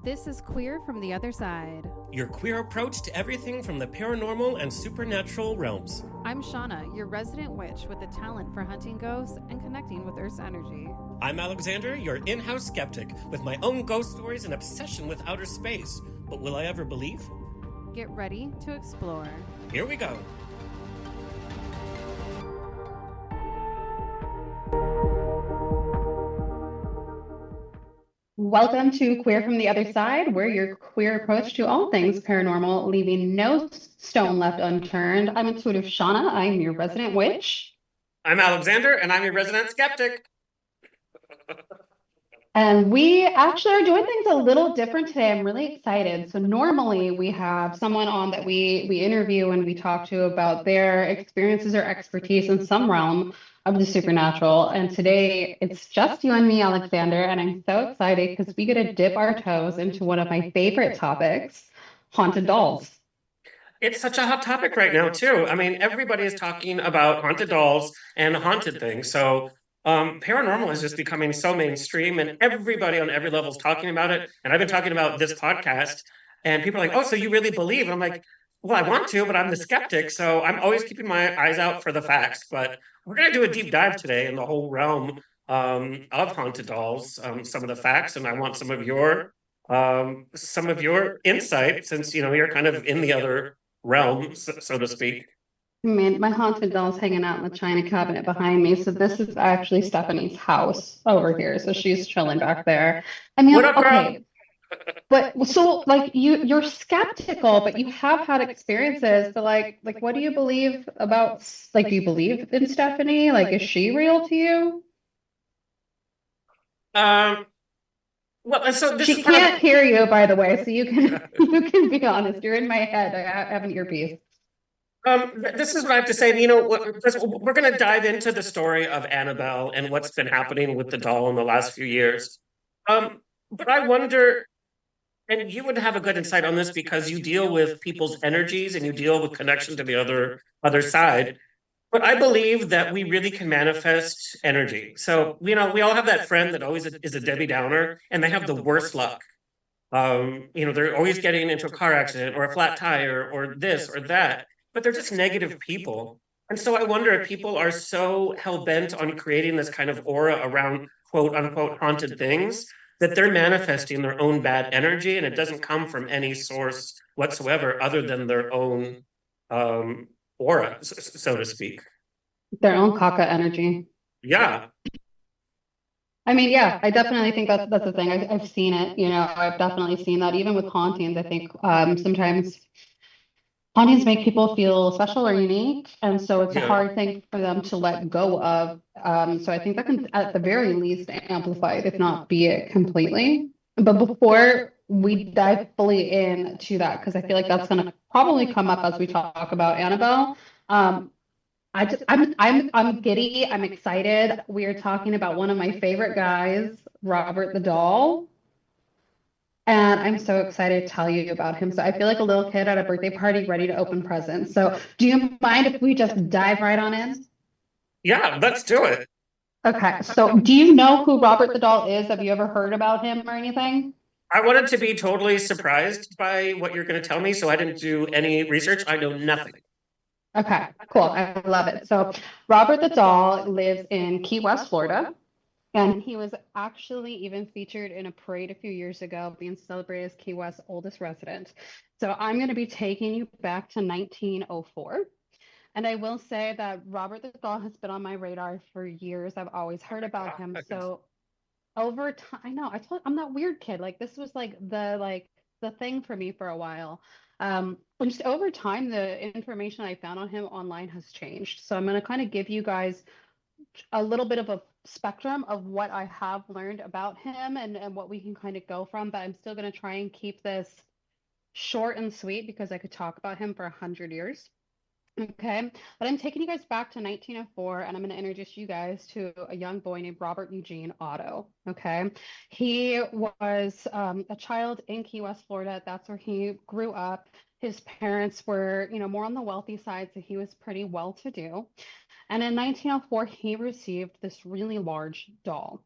This is Queer from the Other Side. Your queer approach to everything from the paranormal and supernatural realms. I'm Shana, your resident witch with a talent for hunting ghosts and connecting with Earth's energy. I'm Alexander, your in-house skeptic, with my own ghost stories and obsession with outer space. But will I ever believe? Get ready to explore. Here we go. Welcome to Queer from the Other Side. We're your queer approach to all things paranormal, leaving no stone left unturned. I'm Intuitive Shana. I'm your resident witch. I'm Alexander, and I'm your resident skeptic. And we actually are doing things a little different today. I'm really excited. So normally we have someone on that we interview and we talk to about their experiences or expertise in some realm of the supernatural. And today it's just you and me, Alexander, and I'm so excited because we get to dip our toes into one of my favorite topics, haunted dolls. It's such a hot topic right now, too. I mean, everybody is talking about haunted dolls and haunted things. So paranormal is just becoming so mainstream, and everybody on every level is talking about it. And I've been talking about this podcast, and people are like, "Oh, so you really believe?" And I'm like, "Well, I want to, but I'm the skeptic, so I'm always keeping my eyes out for the facts." But we're gonna do a deep dive today in the whole realm of haunted dolls, some of the facts, and I want some of your insight, since you're kind of in the other realm, so to speak. I mean, my haunted doll's hanging out in the china cabinet behind me. So this is actually Stephanie's house over here. So she's chilling back there. I mean, What up, girl? okay. But so like you're skeptical, but you have had experiences. So like what do you believe about do you believe in Stephanie? Like, is she real to you? Um, well, so this She is part of can't hear you, by the way, so you can you can be honest. You're in my head. I have an earpiece. this is what I have to say. We're going to dive into the story of Annabelle and what's been happening with the doll in the last few years. But I wonder, and you would have a good insight on this because you deal with people's energies and you deal with connection to the other side. But I believe that we really can manifest energy. So, we all have that friend that always is a Debbie Downer, and they have the worst luck. They're always getting into a car accident or a flat tire or this or that, but they're just negative people. And so I wonder if people are so hell bent on creating this kind of aura around quote unquote haunted things that they're manifesting their own bad energy, and it doesn't come from any source whatsoever other than their own aura, so to speak. Their own caca energy. Yeah. I mean, yeah, I definitely think that's the thing. I've seen it, I've definitely seen that even with hauntings. I think sometimes hauntings make people feel special or unique, and so it's a Yeah. hard thing for them to let go of. So I think that can, at the very least, amplify it, if not be it completely. But before we dive fully into that, because I feel like that's going to probably come up as we talk about Annabelle. I'm giddy. I'm excited. We are talking about one of my favorite guys, Robert the Doll. And I'm so excited to tell you about him. So I feel like a little kid at a birthday party ready to open presents. So do you mind if we just dive right on in? Yeah, let's do it. Okay. So do you know who Robert the Doll is? Have you ever heard about him or anything? I wanted to be totally surprised by what you're going to tell me, so I didn't do any research. I know nothing. Okay, cool. I love it. So Robert the Doll lives in Key West, Florida. And he was actually even featured in a parade a few years ago, being celebrated as Key West's oldest resident. So I'm going to be taking you back to 1904. And I will say that Robert the Doll has been on my radar for years. I've always heard about him. So over time, I know, I'm that weird kid. Like this was like the thing for me for a while. And just over time, the information I found on him online has changed. So I'm going to kind of give you guys a little bit of a spectrum of what I have learned about him and what we can kind of go from, but I'm still going to try and keep this short and sweet because I could talk about him for 100 years. Okay, but I'm taking you guys back to 1904, and I'm going to introduce you guys to a young boy named Robert Eugene Otto. Okay, he was a child in Key West, Florida. That's where he grew up. His parents were, more on the wealthy side, so he was pretty well to do. And in 1904, he received this really large doll.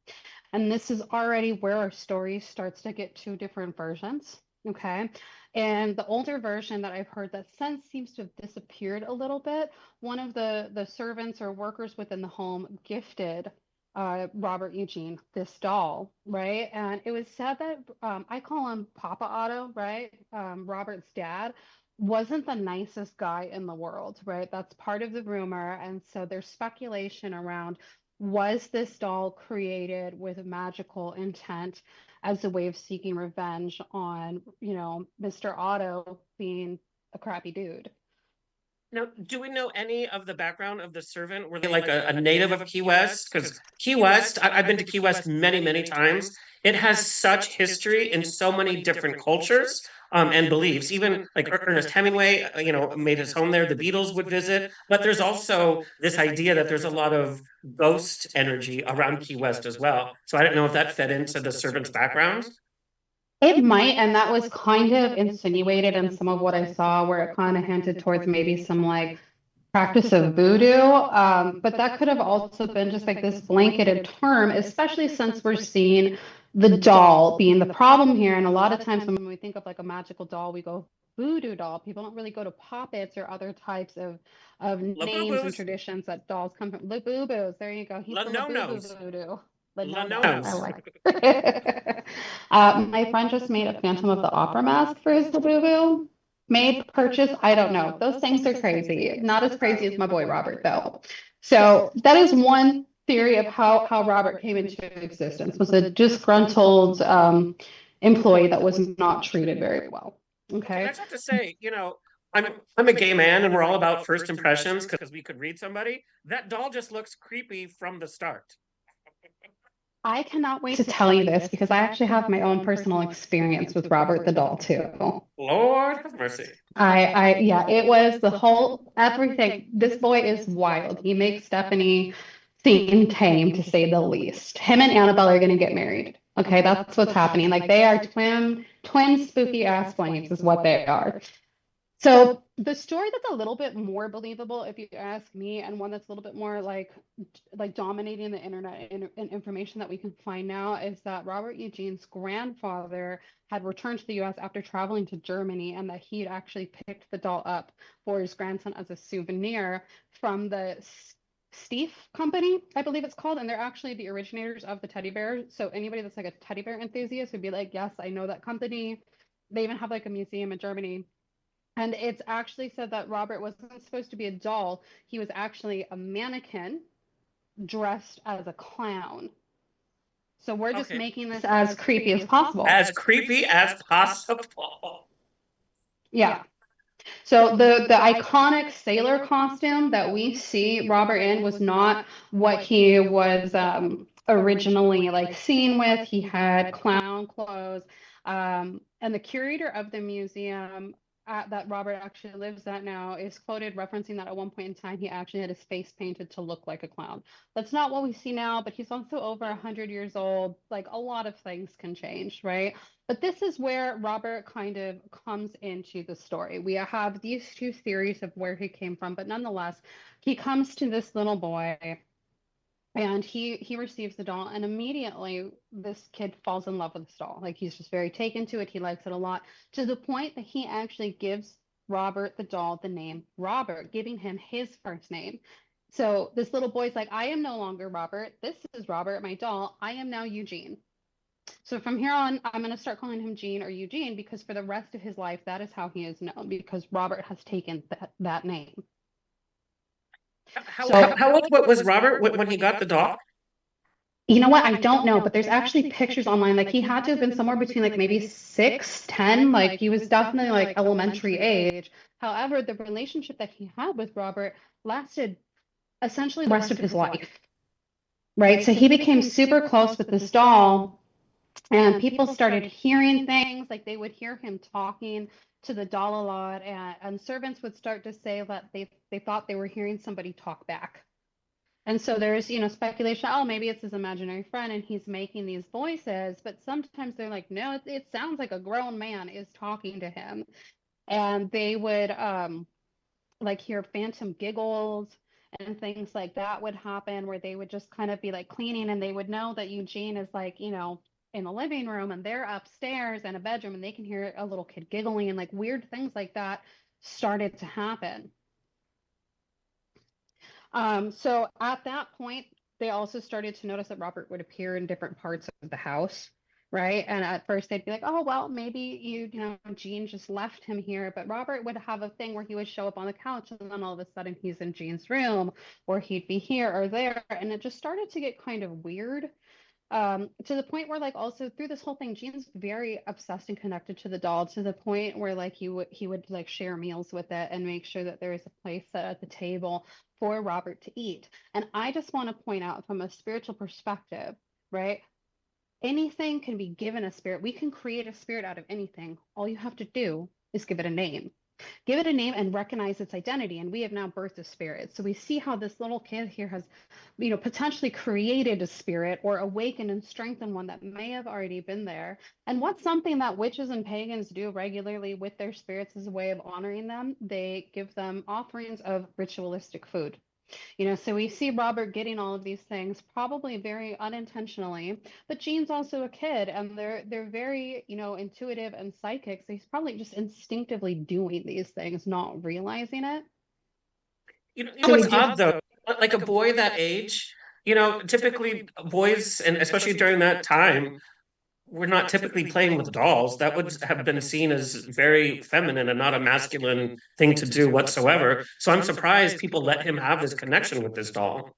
And this is already where our story starts to get two different versions. Okay. And the older version that I've heard that since seems to have disappeared a little bit, one of the servants or workers within the home gifted Robert Eugene this doll, right? And it was said that I call him Papa Otto, right? Robert's dad wasn't the nicest guy in the world, right? That's part of the rumor. And so there's speculation around, was this doll created with magical intent as a way of seeking revenge on, Mr. Otto being a crappy dude? Now, do we know any of the background of the servant? Were they like a native of Key West? Because Key West, I've been to Key West many, many times. It has such history in so many different cultures and beliefs. Even like Ernest Hemingway, made his home there. The Beatles would visit. But there's also this idea that there's a lot of ghost energy around Key West as well. So I don't know if that fed into the servant's background. It might, and that was kind of insinuated in some of what I saw, where it kind of hinted towards maybe some like practice of voodoo. But that could have also been just like this blanketed term, especially since we're seeing the doll being the problem here. And a lot of times when we think of like a magical doll, we go voodoo doll. People don't really go to poppets or other types of La Boo names and Boos, traditions that dolls come from. La Boo Boos. There you go. He's La the La No Boo Boo Nos, voodoo. La La No No Nos. I Nos. like it. My friend just made a Phantom of the Opera mask for his La Boo Boo. Made purchase, I don't know. Those things are crazy. Not as crazy as my boy Robert, though. So that is one theory of how Robert came into existence, was a disgruntled employee that was not treated very well. Okay, I Okay. just have to say, I'm a gay man, and we're all about first impressions because we could read somebody. That doll just looks creepy from the start. I cannot wait to tell you this because I actually have my own personal experience with Robert the doll too. Lord have mercy. Yeah, it was the whole everything. This boy is wild. He makes Stephanie seem tame, to say the least. Him and Annabelle are going to get married. Okay, that's what's happening. Like they are twin spooky ass flames, is what they are. So the story that's a little bit more believable, if you ask me, and one that's a little bit more like dominating the internet and information that we can find now, is that Robert Eugene's grandfather had returned to the U.S. after traveling to Germany, and that he had actually picked the doll up for his grandson as a souvenir from the Steiff Company, I believe it's called, and they're actually the originators of the teddy bear. So anybody that's like a teddy bear enthusiast would be like, yes, I know that company. They even have like a museum in Germany, and it's actually said that Robert wasn't supposed to be a doll. He was actually a mannequin dressed as a clown. So we're just Okay. making this as creepy as possible. As creepy as possible. Yeah. So the iconic sailor costume that we see Robert in was not what he was originally like seen with. He had clown clothes. And the curator of the museum that Robert actually lives at now is quoted referencing that at one point in time he actually had his face painted to look like a clown. That's not what we see now, but he's also over 100 years old. Like a lot of things can change, right? But this is where Robert kind of comes into the story. We have these two theories of where he came from, but nonetheless, he comes to this little boy and he receives the doll, and immediately this kid falls in love with this doll. Like he's just very taken to it. He likes it a lot, to the point that he actually gives Robert the doll the name Robert, giving him his first name. So this little boy's like, I am no longer Robert. This is Robert, my doll. I am now Eugene. So from here on, I'm going to start calling him Gene or Eugene, because for the rest of his life, that is how he is known, because Robert has taken that name. How old was Robert when he got the doll? You know what? I don't know, but there's actually pictures online. Like he had to have been somewhere between like maybe 6, 10. Like he was definitely like elementary age. However, the relationship that he had with Robert lasted essentially the rest of his life, right? So he became super close with this doll, and people started hearing things, like they would hear him talking to the doll a lot, and servants would start to say that they thought they were hearing somebody talk back. And so there's, speculation, oh, maybe it's his imaginary friend and he's making these voices, but sometimes they're like, no, it sounds like a grown man is talking to him. And they would like hear phantom giggles and things like that would happen, where they would just kind of be like cleaning and they would know that Eugene is like, in the living room and they're upstairs in a bedroom and they can hear a little kid giggling, and like weird things like that started to happen. So at that point, they also started to notice that Robert would appear in different parts of the house, right? And at first they'd be like, oh, well, maybe Gene just left him here. But Robert would have a thing where he would show up on the couch and then all of a sudden he's in Gene's room, or he'd be here or there. And it just started to get kind of weird. To the point where, like, also through this whole thing, Gene's very obsessed and connected to the doll, to the point where like he would like share meals with it and make sure that there is a place set at the table for Robert to eat. And I just want to point out, from a spiritual perspective, right? Anything can be given a spirit. We can create a spirit out of anything. All you have to do is give it a name. Give it a name and recognize its identity. And we have now birthed a spirit. So we see how this little kid here has, potentially created a spirit, or awakened and strengthened one that may have already been there. And what's something that witches and pagans do regularly with their spirits as a way of honoring them? They give them offerings of ritualistic food. So we see Robert getting all of these things probably very unintentionally, but Gene's also a kid and they're very, intuitive and psychic. So he's probably just instinctively doing these things, not realizing it. You know what's odd though? Like a boy that age, typically boys, and especially during that time, we're not typically playing with dolls. That would have been seen as very feminine and not a masculine thing to do whatsoever. So I'm surprised people let him have this connection with this doll.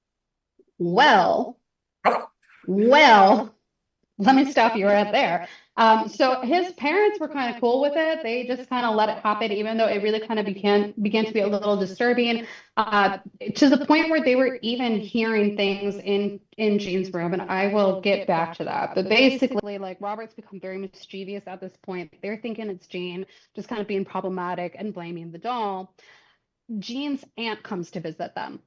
Well, Oh, well, let me stop you right there. So his parents were kind of cool with it. They just kind of let it happen, even though it really kind of began to be a little disturbing, to the point where they were even hearing things in Gene's room. And I will get back to that. But basically, like, Robert's become very mischievous at this point. They're thinking it's Gene, just kind of being problematic and blaming the doll. Gene's aunt comes to visit them.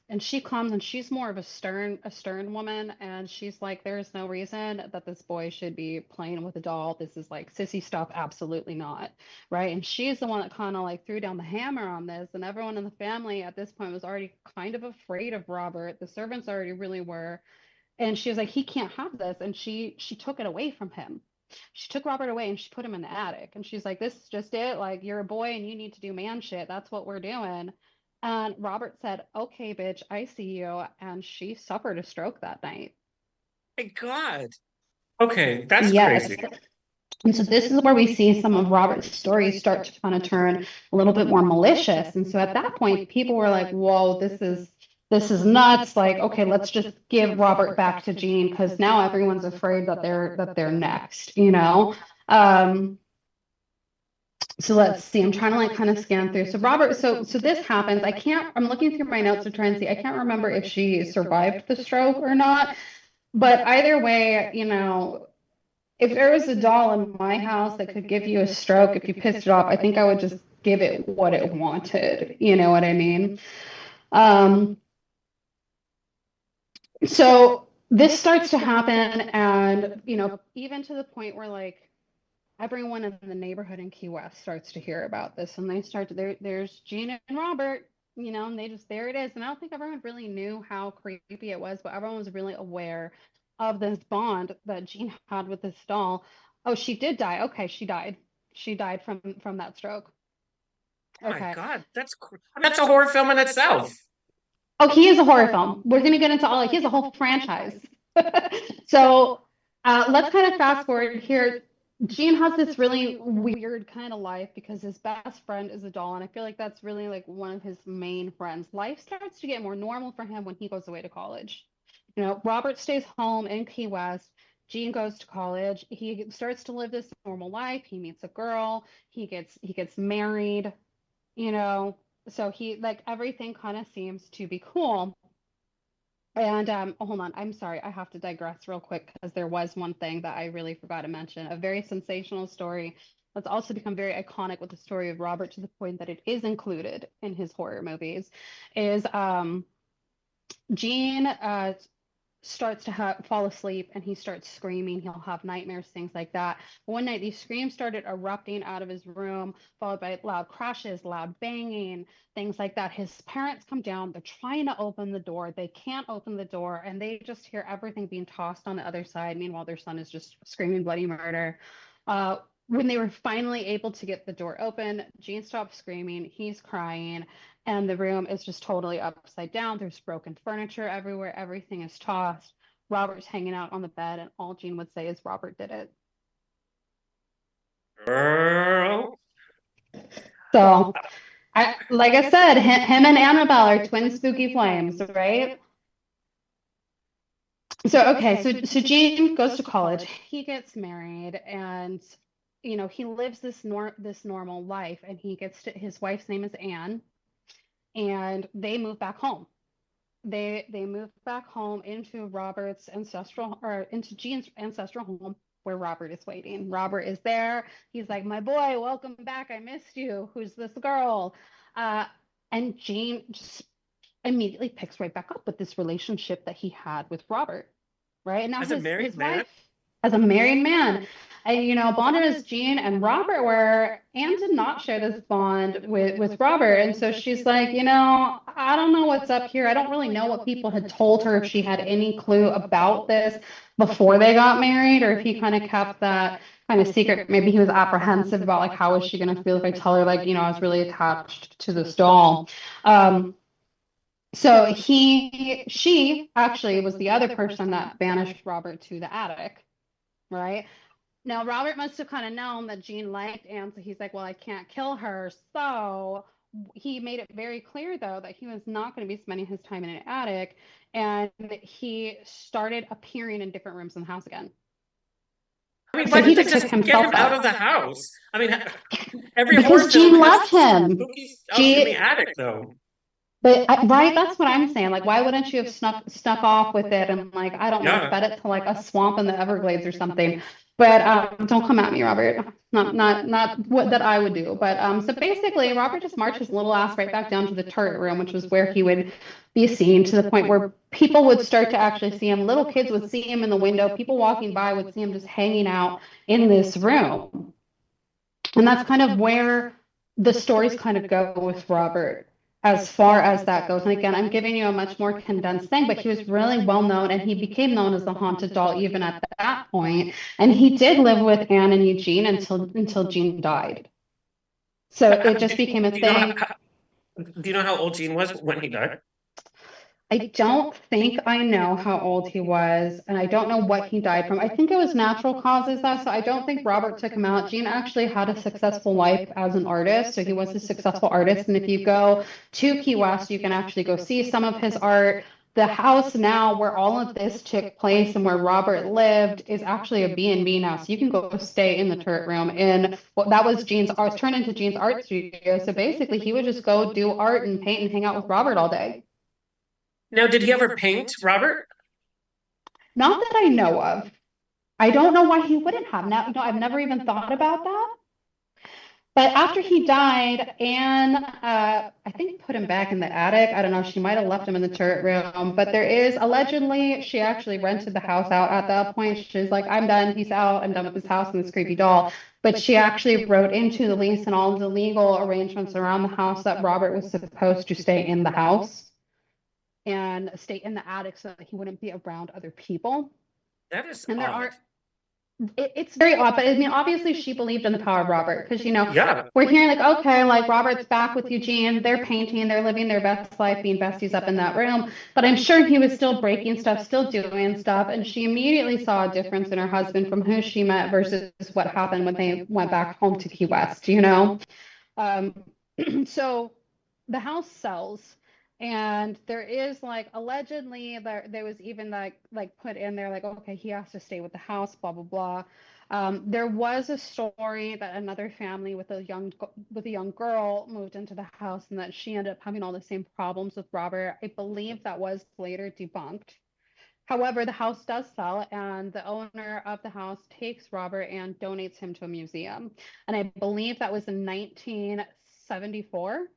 And she comes and she's more of a stern woman, and she's like, there's no reason that this boy should be playing with a doll. This is like sissy stuff, absolutely not. Right? And she's the one that kind of like threw down the hammer on this, and everyone in the family at this point was already kind of afraid of Robert. The servants already really were. And she was like, he can't have this. And she took it away from him. She took Robert away and she put him in the attic. And she's like, this is just it. Like, you're a boy and you need to do man shit. That's what we're doing. And Robert said, okay, bitch, I see you. And she suffered a stroke that night. my God. Okay, that's Yes. crazy. And so this is where we see some of Robert's stories start to kind of turn a little bit more malicious. And so at that point, people were like, whoa, this is nuts. Like, okay, let's just give Robert back to Gene, because now everyone's afraid that they're next. So let's see. I'm trying to like kind of scan through. So Robert, so this happens. I'm looking through my notes to try and see. I can't remember if she survived the stroke or not. But either way, if there was a doll in my house that could give you a stroke if you pissed it off, I think I would just give it what it wanted. You know what I mean? Um, so this starts to happen, and even to the point where like everyone in the neighborhood in Key West starts to hear about this, and they start to there's Gene and Robert, and they just, there it is. And I don't think everyone really knew how creepy it was, but everyone was really aware of this bond that Gene had with this doll. Oh, she did die. Okay, she died. She died from that stroke. Oh my Okay. God, that's a horror film in itself. Oh, he is a horror film. We're gonna get into all. He has a whole franchise. So let's kind of fast forward here. Gene has this really weird kind of life because his best friend is a doll, and I feel like that's really like one of his main friends. Life starts to get more normal for him when he goes away to college. Robert stays home in Key West. Gene goes to college. He starts to live this normal life. He meets a girl. He gets married. You know, so he, like, everything kind of seems to be cool. And oh, hold on, I'm sorry, I have to digress real quick because there was one thing that I really forgot to mention, a very sensational story that's also become very iconic with the story of Robert to the point that it is included in his horror movies, is Gene starts to fall asleep and he starts screaming. He'll have nightmares, things like that. One night, these screams started erupting out of his room, followed by loud crashes, loud banging, things like that. His parents come down. They're trying to open the door. They can't open the door, and they just hear everything being tossed on the other side. Meanwhile, their son is just screaming bloody murder. When they were finally able to get the door open, Gene stops screaming. He's crying, and the room is just totally upside down. There's broken furniture everywhere. Everything is tossed. Robert's hanging out on the bed, and all Gene would say is Robert did it. Girl. So, like I said, him and Annabelle are twin spooky flames, right? So Gene goes to college. He gets married, and he lives this normal life, and he gets to his wife's name is Anne, and they move back home. They moved back home into into Gene's ancestral home where Robert is waiting. Robert is there. He's like, "My boy, welcome back. I missed you. Who's this girl?" And Gene just immediately picks right back up with this relationship that he had with Robert, right? And now As a married his man? wife, as a married man, and bonded as Gene and Robert were, Anne did not share this bond with Robert. And so she's like, I don't know what's up here. I don't really know what people had told her, if she had any clue about this before they got married, or if he kind of kept that kind of secret. Maybe he was apprehensive about like, how is she going to feel if I tell her, like, I was really attached to this doll. So she actually was the other person that banished Robert to the attic, right? Now, Robert must have kind of known that Gene liked Anne, so he's like, well, I can't kill her. So he made it very clear, though, that he was not going to be spending his time in an attic, and he started appearing in different rooms in the house again. I mean, So why he didn't they just just took get him himself out out. of the house? I mean, every horror Because film Gene has loved him. spooky stuff in the attic, though. But right, that's what I'm saying. Like, why wouldn't you have snuck off with it and, like, I don't know, Yeah. fed it to like a swamp in the Everglades or something? But don't come at me, Robert. Not what that I would do. But so basically, Robert just marched his little ass right back down to the turret room, which was where he would be seen, to the point where people would start to actually see him. Little kids would see him in the window. People walking by would see him just hanging out in this room. And that's kind of where the stories kind of go with Robert as far as that goes. And again, I'm giving you a much more condensed thing, but he was really well known, and he became known as the haunted doll even at that point. And he did live with Anne and Eugene until Gene died. So it just became a thing. Do you know how old Gene was when he died? I don't think I know how old he was, and I don't know what he died from. I think it was natural causes, though, so I don't think Robert took him out. Gene actually had a successful life as an artist, so he was a successful artist. And if you go to Key West, you can actually go see some of his art. The house now where all of this took place and where Robert lived is actually a B&B now, so you can go stay in the turret room. And that was Gene's art, turned into Gene's art studio. So basically, he would just go do art and paint and hang out with Robert all day. Now, did he ever paint Robert? Not that I know of. I don't know why he wouldn't have. Now, I've never even thought about that. But after he died, Anne, I think, put him back in the attic. I don't know. She might have left him in the turret room. But there is, allegedly, she actually rented the house out at that point. She's like, I'm done. Peace out. I'm done with this house and this creepy doll. But she actually wrote into the lease and all of the legal arrangements around the house that Robert was supposed to stay in the house and stay in the attic so that he wouldn't be around other people. That is And there odd. are, it's very odd, but I mean, obviously she believed in the power of Robert, because, Yeah. we're hearing like, okay, like Robert's back with Eugene, they're painting, they're living their best life, being besties up in that room. But I'm sure he was still breaking stuff, still doing stuff. And she immediately saw a difference in her husband from who she met versus what happened when they went back home to Key West, So the house sells. And there is, like, allegedly there was even like put in there like, okay, he has to stay with the house, blah blah blah. There was a story that another family with a young girl moved into the house, and that she ended up having all the same problems with Robert. I believe that was later debunked. However, the house does sell, and the owner of the house takes Robert and donates him to a museum. And I believe that was in 1974.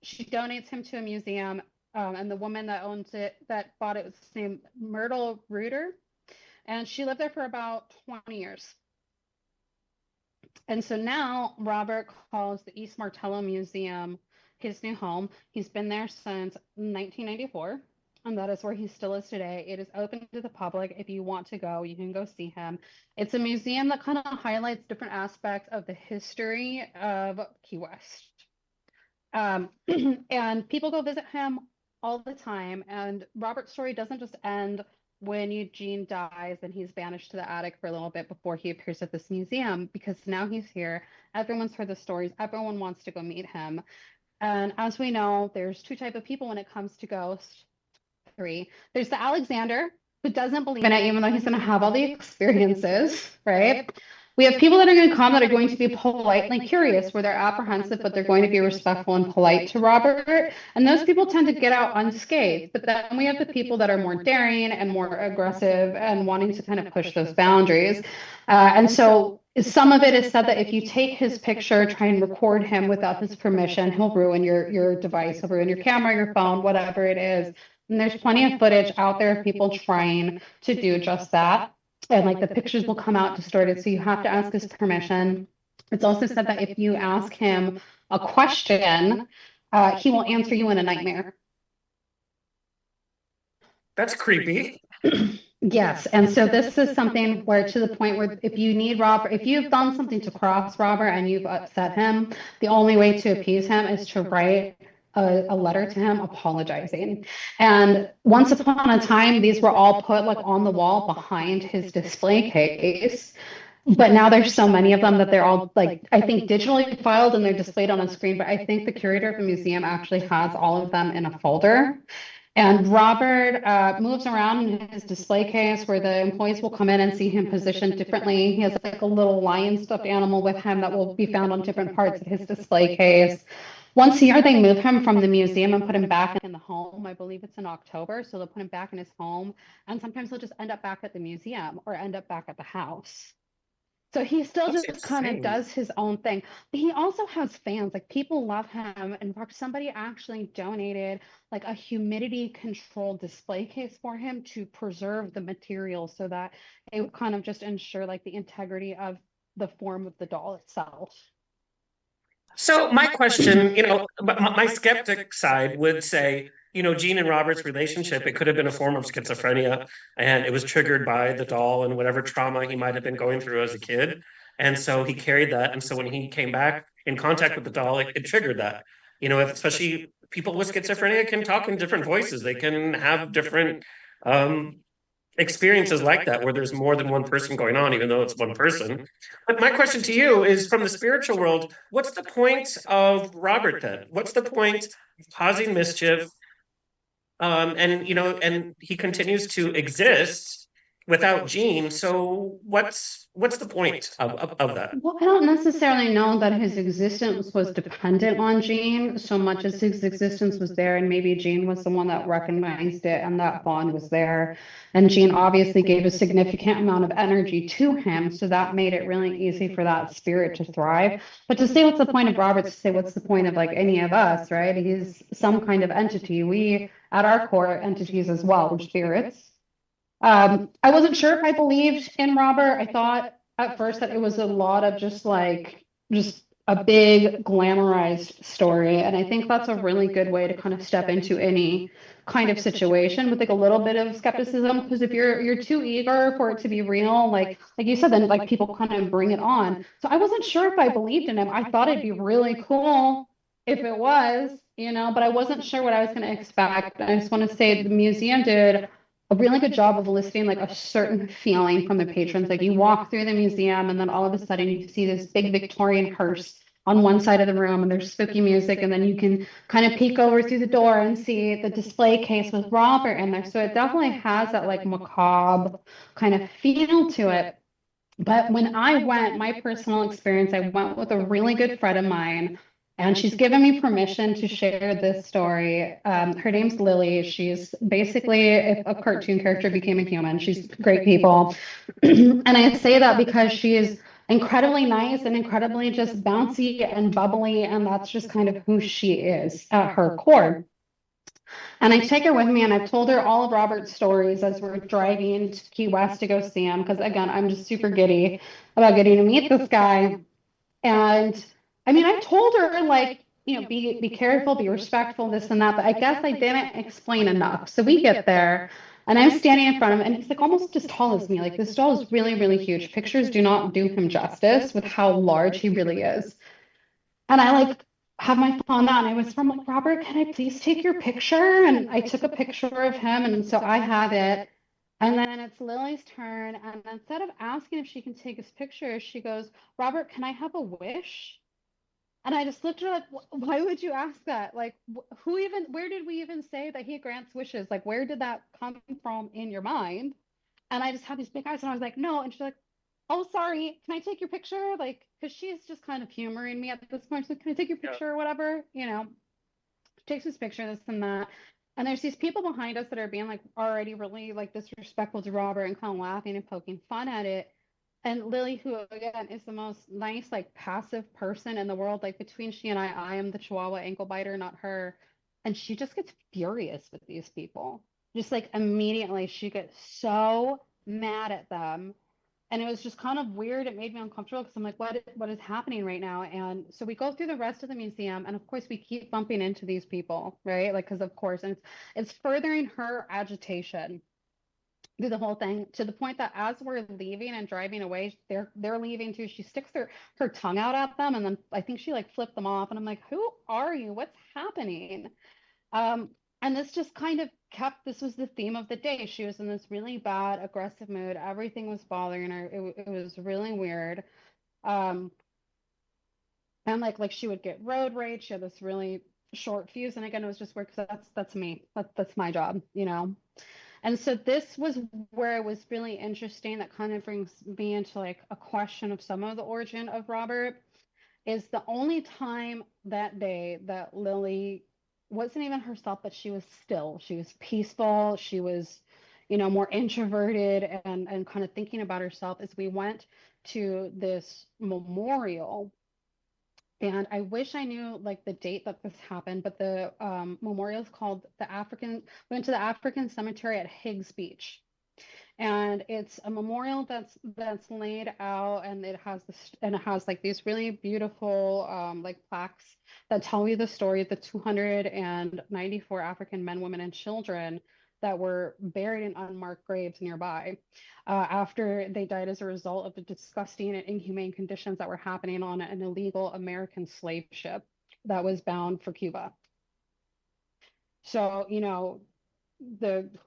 She donates him to a museum, and the woman that owns it, that bought it, was named Myrtle Reuter, and she lived there for about 20 years. And so now Robert calls the East Martello Museum his new home. He's been there since 1994, and that is where he still is today. It is open to the public. If you want to go, you can go see him. It's a museum that kind of highlights different aspects of the history of Key West. And people go visit him all the time. And Robert's story doesn't just end when Eugene dies and he's banished to the attic for a little bit before he appears at this museum, because now he's here. Everyone's heard the stories. Everyone wants to go meet him. And as we know, there's two types of people when it comes to ghosts. Three. There's the Alexander, who doesn't believe in it, even though he's going to have all the experiences, right? We have people that are going to come that are going to be politely curious, where they're apprehensive, but they're going to be respectful and polite to Robert. And those people tend to get out unscathed. But then we have the people that are more daring and more aggressive and wanting to kind of push those boundaries. And so some of it is said that if you take his picture, try and record him without his permission, he'll ruin your device, he'll ruin your camera, your phone, whatever it is. And there's plenty of footage out there of people trying to do just that. And like the pictures will come out distorted, so you have to ask his permission. It's also said that if you ask him a question, he will answer you in a nightmare. That's creepy. Yes, and so this is something where, to the point where if you need Robert, if you've done something to cross Robert and you've upset him, the only way to appease him is to write a letter to him apologizing. And once upon a time, these were all put like on the wall behind his display case. But now there's so many of them that they're all like, I think, digitally filed and they're displayed on a screen. But I think the curator of the museum actually has all of them in a folder. And Robert moves around in his display case, where the employees will come in and see him positioned differently. He has like a little lion stuffed animal with him that will be found on different parts of his display case. Once a year, they move him from the museum and put him back in the home. I believe it's in October. So they'll put him back in his home. And sometimes he'll just end up back at the museum or end up back at the house. So he still just kind of does his own thing. But he also has fans. Like, people love him. In fact, somebody actually donated like a humidity controlled display case for him to preserve the material, so that it would kind of just ensure like the integrity of the form of the doll itself. So my question, my skeptic side would say, Gene and Robert's relationship, it could have been a form of schizophrenia, and it was triggered by the doll and whatever trauma he might have been going through as a kid. And so he carried that. And so when he came back in contact with the doll, it triggered that. Especially people with schizophrenia can talk in different voices. They can have different experiences like that, where there's more than one person going on, even though it's one person. But my question to you is, from the spiritual world, what's the point of Robert then? What's the point of causing mischief? And he continues to exist without Gene. So what's the point of that? Well, I don't necessarily know that his existence was dependent on Gene so much as his existence was there, and maybe Gene was the one that recognized it and that bond was there. And Gene obviously gave a significant amount of energy to him, so that made it really easy for that spirit to thrive. But to say what's the point of Robert, to say what's the point of like any of us, right? He's some kind of entity. We, at our core, are entities as well. We're spirits. I wasn't sure if I believed in Robert. I thought at first that it was a lot of just a big glamorized story. And I think that's a really good way to kind of step into any kind of situation with like a little bit of skepticism. Because if you're too eager for it to be real, like you said, then like people kind of bring it on. So I wasn't sure if I believed in him. I thought it'd be really cool if it was, but I wasn't sure what I was going to expect. I just want to say the museum did a really good job of eliciting like a certain feeling from the patrons. Like, you walk through the museum and then all of a sudden you see this big Victorian hearse on one side of the room, and there's spooky music, and then you can kind of peek over through the door and see the display case with Robert in there. So it definitely has that like macabre kind of feel to it. But when I went, my personal experience, I went with a really good friend of mine And she's given me permission to share this story. Her name's Lily. She's basically, if a cartoon character became a human, she's great people. And I say that because she is incredibly nice and incredibly just bouncy and bubbly. And that's just kind of who she is at her core. And I take her with me, and I've told her all of Robert's stories as we're driving to Key West to go see him. Because again, I'm just super giddy about getting to meet this guy. And I mean, I told her, like, be careful, be respectful, this and that, but I guess I didn't explain enough. So we get there, and I'm standing in front of him, and he's like almost as tall as me. Like, this doll is really, really huge. Pictures do not do him justice with how large he really is. And I like have my phone out, and I was from like, Robert, can I please take your picture? And I took a picture of him, and so I have it. And then it's Lily's turn, and instead of asking if she can take his picture, she goes, Robert, can I have a wish? And I just looked at her like, why would you ask that? Like, who even, where did we even say that he grants wishes? Like, where did that come from in your mind? And I just had these big eyes, and I was like, no. And she's like, oh, sorry, can I take your picture? Like, because she's just kind of humoring me at this point. She's like, can I take your picture or whatever? Takes his picture, this and that. And there's these people behind us that are being like already really like disrespectful to Robert and kind of laughing and poking fun at it. And Lily, who again is the most nice, like passive person in the world, like between she and I am the Chihuahua ankle biter, not her. And she just gets furious with these people. Just like immediately, she gets so mad at them, and it was just kind of weird. It made me uncomfortable because I'm like, what is happening right now? And so we go through the rest of the museum, and of course we keep bumping into these people, right? Like, because of course, and it's furthering her agitation through the whole thing, to the point that as we're leaving and driving away, they're leaving too. She sticks her tongue out at them, and then I think she like flipped them off, and I'm like, who are you? What's happening? Um, and this just kind of this was the theme of the day. She was in this really bad, aggressive mood. Everything was bothering her. It was really weird. Um, and like she would get road rage. She had this really short fuse. And again, it was just weird because that's me. That's my job, you know? And so this was where it was really interesting. That kind of brings me into like a question of some of the origin of Robert. Is the only time that day that Lily wasn't even herself, but she was still. She was peaceful. She was, more introverted and kind of thinking about herself, as we went to this memorial. And I wish I knew like the date that this happened, but the memorial is called went to the African cemetery at Higgs Beach. And it's a memorial that's laid out, and it has like these really beautiful like plaques that tell you the story of the 294 African men, women, and children that were buried in unmarked graves nearby after they died as a result of the disgusting and inhumane conditions that were happening on an illegal American slave ship that was bound for Cuba. So,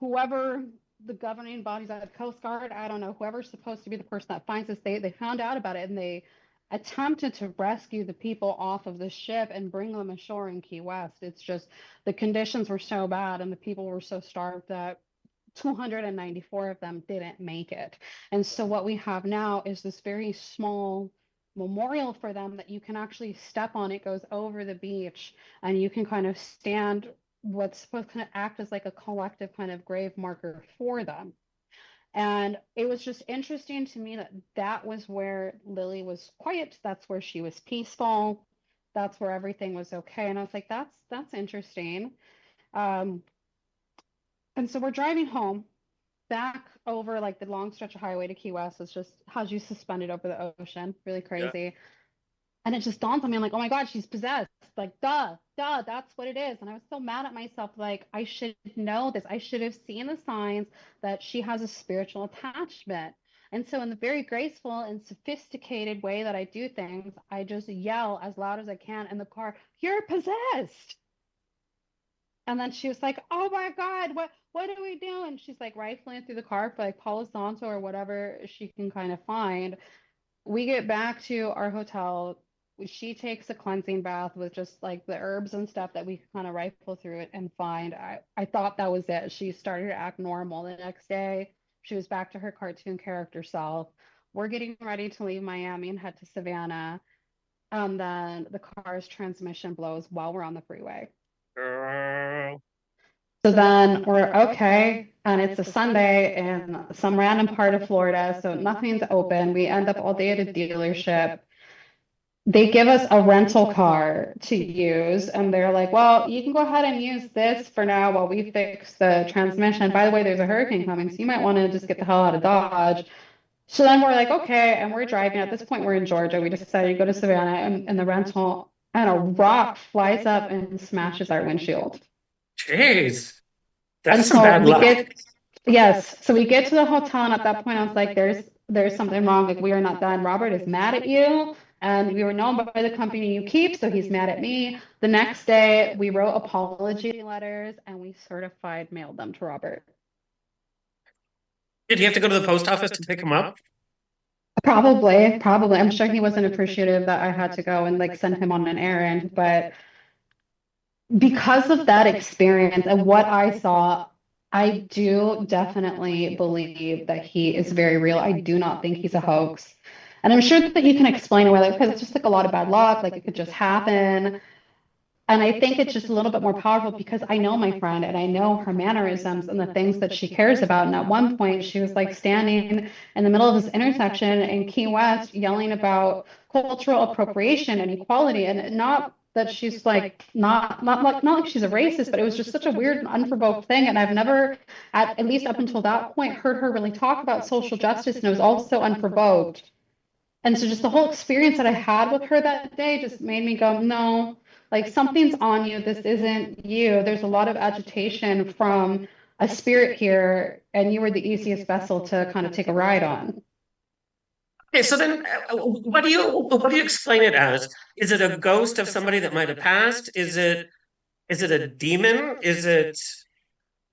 whoever the governing bodies at the Coast Guard, I don't know, whoever's supposed to be the person that finds this, they found out about it, and they attempted to rescue the people off of the ship and bring them ashore in Key West. It's just the conditions were so bad and the people were so starved that 294 of them didn't make it. And so what we have now is this very small memorial for them that you can actually step on. It goes over the beach, and you can kind of stand what's supposed to kind of act as like a collective kind of grave marker for them. And it was just interesting to me that that was where Lily was quiet. That's where she was peaceful. That's where everything was okay. And I was like, that's interesting. Um, and so we're driving home back over like the long stretch of highway to Key West. It's just has you suspended over the ocean, really crazy. And it just dawns on me, I'm like, oh my God, she's possessed. Like, duh, that's what it is. And I was so mad at myself. Like, I should know this. I should have seen the signs that she has a spiritual attachment. And so in the very graceful and sophisticated way that I do things, I just yell as loud as I can in the car, you're possessed. And then she was like, oh my God, what do we do? And she's like rifling through the car for like Palo Santo or whatever she can kind of find. We get back to our hotel. She takes a cleansing bath with just like the herbs and stuff that we could kind of rifle through it and find. I thought that was it. She started to act normal. The next day, she was back to her cartoon character self. We're getting ready to leave Miami and head to Savannah. and then the car's transmission blows while we're on the freeway. Girl. So then we're okay, and it's a Sunday in some random part of Florida, so nothing's open. We end up all day at a dealership. They give us a rental car to use, and they're like, well, you can go ahead and use this for now while we fix the transmission. By the way, there's a hurricane coming, so you might want to just get the hell out of Dodge. So then we're like, okay, and we're driving. At this point, we're in Georgia. We decided to go to Savannah and the rental, and a rock flies up and smashes our windshield. Jeez. And That's some so bad we luck. yes, so we get to the hotel, and at that point, I was like, there's something wrong. Like, we are not done. Robert is mad at you, and we were known by the company you keep, so he's mad at me. The next day, we wrote apology letters, and we certified mailed them to Robert. Did he have to go to the post office to pick him up? Probably. I'm sure he wasn't appreciative that I had to go and like send him on an errand, but because of that experience and what I saw, I do definitely believe that he is very real. I do not think he's a hoax. And I'm sure that you can explain away, like, because it's just like a lot of bad luck, like it could just happen. And I think it's just a little bit more powerful because I know my friend and I know her mannerisms and the things that she cares about. And at one point, she was like standing in the middle of this intersection in Key West yelling about cultural appropriation and equality. And not that she's like not like she's a racist, but it was just such a weird and unprovoked thing. And I've never, at least up until that point, heard her really talk about social justice, and it was all so unprovoked. And so just the whole experience that I had with her that day just made me go, no, like something's on you. This isn't you. There's a lot of agitation from a spirit here, and you were the easiest vessel to kind of take a ride on. Okay, so then what do you explain it as? Is it a ghost of somebody that might have passed? Is it a demon? Is it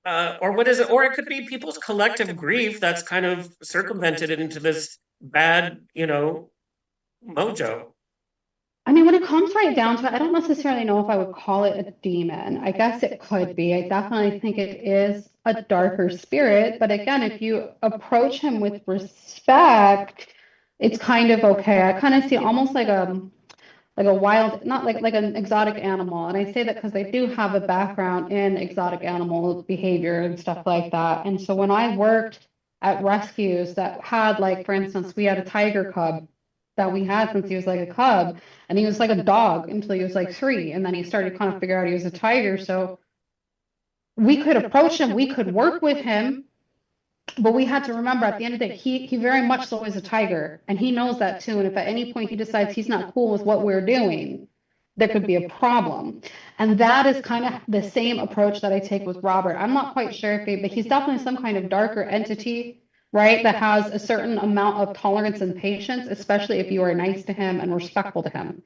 or what is it? Or it could be people's collective grief that's kind of circumvented it into this bad, mojo. I mean, when it comes right down to it, I don't necessarily know if I would call it a demon. I guess it could be. I definitely think it is a darker spirit. But again, if you approach him with respect, it's kind of okay. I kind of see almost like a wild, not like an exotic animal. And I say that because they do have a background in exotic animal behavior and stuff like that. And so when I worked at rescues that had, like, for instance, we had a tiger cub that we had since he was like a cub, and he was like a dog until he was like 3, and then he started kind of figure out he was a tiger. So we could approach him, we could work with him, but we had to remember at the end of the day, he very much so is a tiger, and he knows that too. And if at any point he decides he's not cool with what we're doing, there could be a problem. And that is kind of the same approach that I take with Robert. I'm not quite sure if but he's definitely some kind of darker entity, right? That has a certain amount of tolerance and patience, especially if you are nice to him and respectful to him.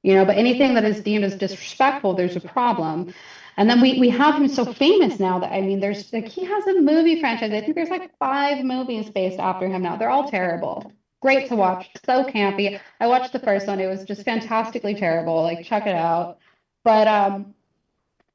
But anything that is deemed as disrespectful, there's a problem. And then we have him so famous now that, I mean, there's like, he has a movie franchise. I think there's like 5 movies based after him now. They're all terrible. Great to watch, so campy. I watched the first one. It was just fantastically terrible. Like, check it out. But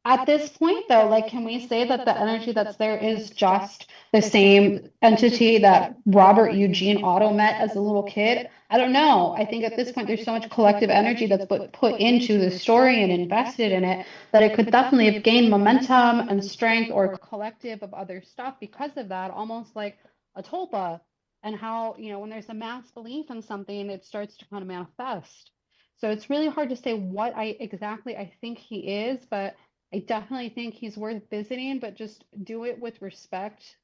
at this point, though, like, can we say that the energy that's there is just the same entity that Robert Eugene Otto met as a little kid? I don't know. I think at this point, there's so much collective energy that's put into the story and invested in it that it could definitely have gained momentum and strength, or collective of other stuff because of that, almost like a tulpa, and how, when there's a mass belief in something, it starts to kind of manifest. So it's really hard to say what I think he is, but I definitely think he's worth visiting, but just do it with respect,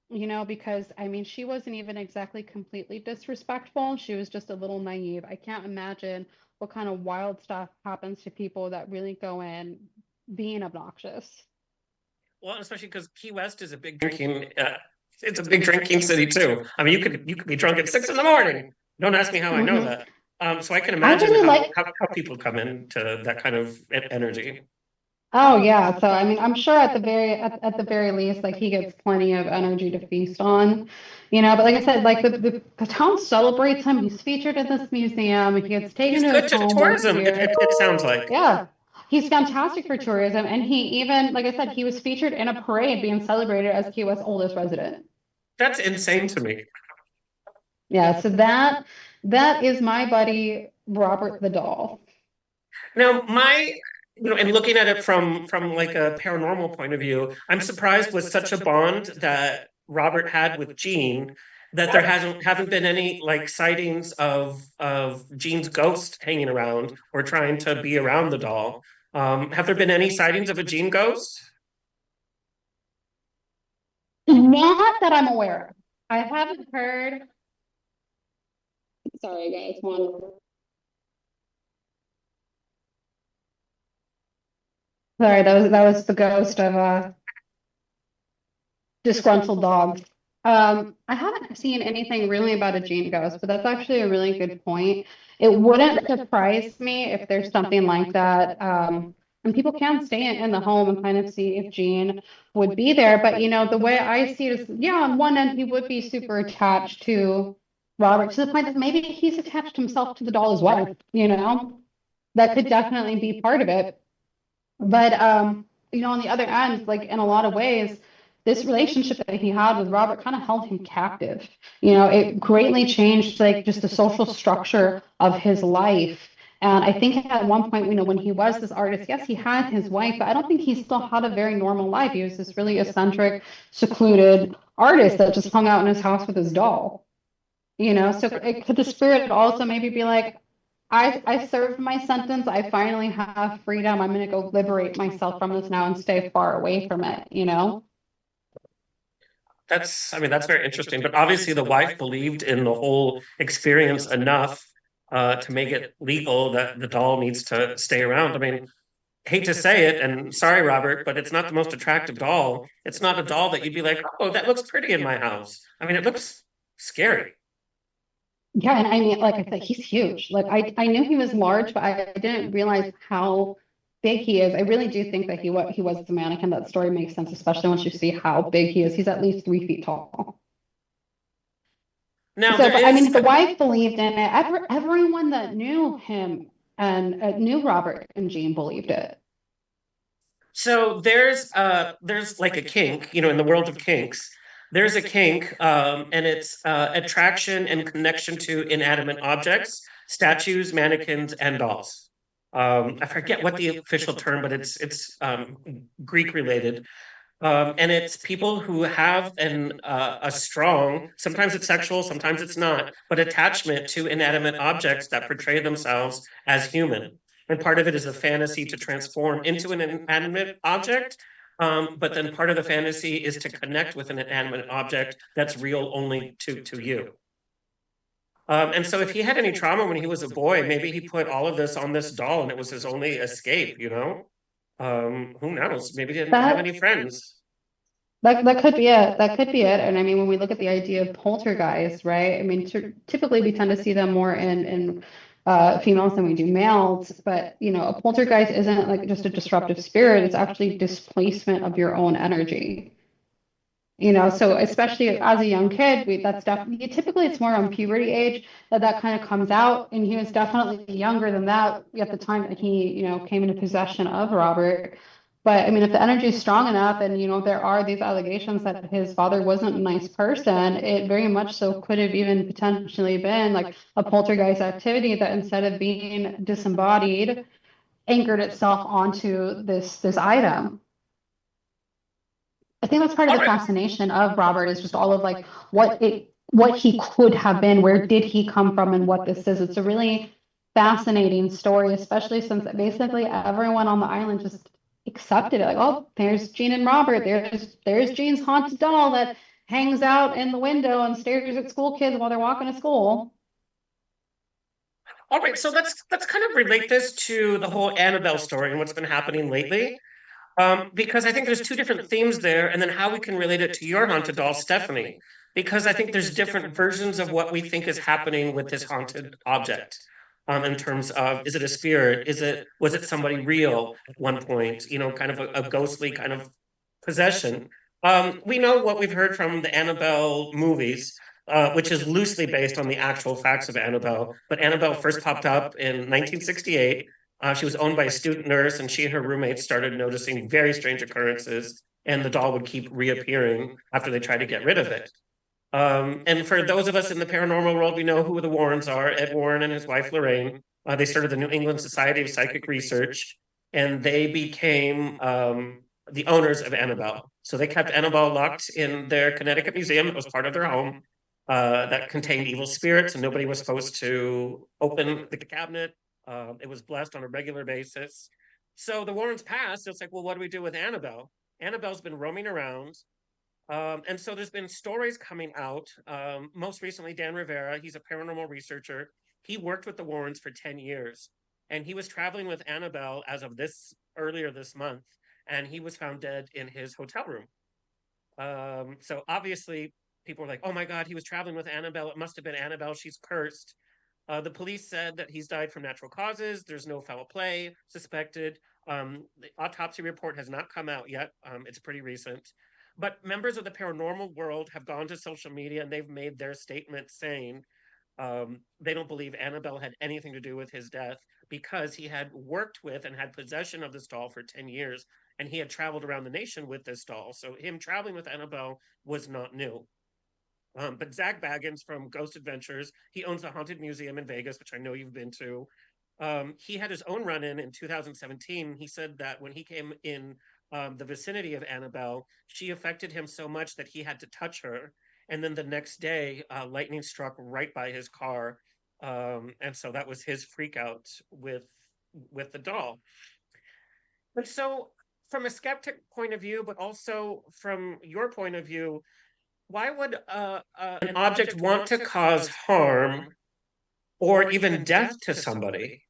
because I mean, she wasn't even exactly completely disrespectful. She was just a little naive. I can't imagine what kind of wild stuff happens to people that really go in being obnoxious. Well, especially because Key West is a big drinking. It's a big drinking city too. I mean, you could be drunk at 6 in the morning. Don't ask me how I know Mhm. that. So I can I imagine really how, like how people come into that kind of energy. Oh yeah, so I mean, I'm sure at the very least, like, he gets plenty of energy to feast on, But like I said, like the town celebrates him. He's featured in this museum. He gets taken He's to good his to home once a tourism. It, year. it, it sounds like. Yeah, he's fantastic for tourism, and he even, like I said, he was featured in a parade being celebrated as Key West's oldest resident. That's insane to me. Yeah, so that is my buddy Robert the doll. Now, and looking at it from like a paranormal point of view, I'm surprised with such a bond that Robert had with Jean that there haven't been any like sightings of Jean's ghost hanging around or trying to be around the doll. Have there been any sightings of a Jean ghost? Not that I'm aware of. I haven't heard. Sorry, guys. One. Sorry, that was the ghost of a disgruntled dog. I haven't seen anything really about a Jean ghost, but that's actually a really good point. It wouldn't surprise me if there's something like that. And people can stay in the home and kind of see if Jean would be there. But the way I see it is, yeah, on one end, he would be super attached to Robert to the point that maybe he's attached himself to the doll as well. That could definitely be part of it. But on the other end, like in a lot of ways, this relationship that he had with Robert kind of held him captive. It greatly changed like just the social structure of his life. And I think at one point, when he was this artist, yes, he had his wife, but I don't think he still had a very normal life. He was this really eccentric, secluded artist that just hung out in his house with his doll. So could the spirit also maybe be like, I served my sentence. I finally have freedom. I'm going to go liberate myself from this now and stay far away from it. That's very interesting. But obviously, the wife believed in the whole experience enough to make it legal that the doll needs to stay around. I mean, hate to say it, and sorry, Robert, but it's not the most attractive doll. It's not a doll that you'd be like, oh, that looks pretty in my house. I mean, it looks scary. Yeah, and I mean, like I said, he's huge. Like I knew he was large, but I didn't realize how big he is. I really do think that he was the mannequin. That story makes sense, especially once you see how big he is. He's at least 3 feet tall. Now, So, there but I is mean, the wife believed in it. Everyone that knew him and knew Robert and Jean believed it. So there's like a kink, in the world of kinks. There's a kink, and it's attraction and connection to inanimate objects, statues, mannequins, and dolls. I forget what the official term, but it's Greek related. And it's people who have a strong, sometimes it's sexual, sometimes it's not, but attachment to inanimate objects that portray themselves as human. And part of it is a fantasy to transform into an inanimate object. But then part of the fantasy is to connect with an inanimate object that's real only to you. And so if he had any trauma when he was a boy, maybe he put all of this on this doll and it was his only escape. Who knows? Maybe he didn't have any friends. That could be it. That could be it. And I mean, when we look at the idea of poltergeists, right? I mean, typically we tend to see them more in females than we do males. But a poltergeist isn't like just a disruptive spirit. It's actually displacement of your own energy. So especially as a young kid, that's definitely typically it's more on puberty age that kind of comes out. And he was definitely younger than that at the time that he, came into possession of Robert. But I mean, if the energy is strong enough and, there are these allegations that his father wasn't a nice person, it very much so could have even potentially been like a poltergeist activity that instead of being disembodied, anchored itself onto this item. I think that's part of All the right. fascination of Robert is just all of like what he could have been, where did he come from, and what this is. It's a really fascinating story, especially since basically everyone on the island just accepted it. Like, oh, there's Jean and Robert. There's Jean's haunted doll that hangs out in the window and stares at school kids while they're walking to school. All right, so let's kind of relate this to the whole Annabelle story and what's been happening lately. Because I think there's two different themes there, and then how we can relate it to your haunted doll, Stephanie. Because I think there's different versions of what we think is happening with this haunted object. In terms of, is it a spirit? Was it somebody real at one point? Kind of a ghostly kind of possession. We know what we've heard from the Annabelle movies, which is loosely based on the actual facts of Annabelle. But Annabelle first popped up in 1968. She was owned by a student nurse, and she and her roommates started noticing very strange occurrences, and the doll would keep reappearing after they tried to get rid of it. And for those of us in the paranormal world, we know who the Warrens are, Ed Warren and his wife Lorraine. They started the New England Society of Psychic Research, and they became the owners of Annabelle. So they kept Annabelle locked in their Connecticut museum. It was part of their home that contained evil spirits, and nobody was supposed to open the cabinet. It was blessed on a regular basis. So the Warrens passed. It's like, well, what do we do with Annabelle? Annabelle's been roaming around. And so there's been stories coming out. Most recently, Dan Rivera, he's a paranormal researcher. He worked with the Warrens for 10 years, and he was traveling with Annabelle as of earlier this month, and he was found dead in his hotel room. So obviously, people were like, oh my God, he was traveling with Annabelle. It must have been Annabelle. She's cursed. The police said that he's died from natural causes. There's no foul play suspected. The autopsy report has not come out yet. It's pretty recent. But members of the paranormal world have gone to social media and they've made their statement saying they don't believe Annabelle had anything to do with his death because he had worked with and had possession of this doll for 10 years and he had traveled around the nation with this doll. So him traveling with Annabelle was not new. But Zach Baggins from Ghost Adventures, he owns a haunted museum in Vegas, which I know you've been to. He had his own run-in in 2017. He said that when he came in the vicinity of Annabelle, she affected him so much that he had to touch her. And then the next day, lightning struck right by his car. And so that was his freak out with the doll. But so from a skeptic point of view, but also from your point of view, why would an object want to cause harm or even death to somebody?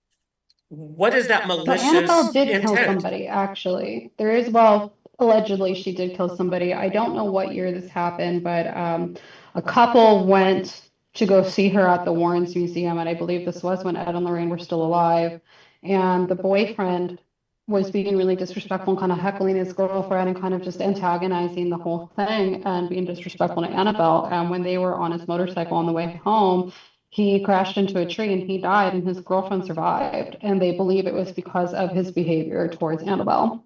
What is that So malicious Annabelle did kill intent? somebody, actually. There is, well, allegedly she did kill somebody. I don't know what year this happened, but a couple went to go see her at the Warrens Museum, and I believe this was when Ed and Lorraine were still alive. And the boyfriend was being really disrespectful and kind of heckling his girlfriend and kind of just antagonizing the whole thing and being disrespectful to Annabelle. And when they were on his motorcycle on the way home, he crashed into a tree and he died, and his girlfriend survived. And they believe it was because of his behavior towards Annabelle.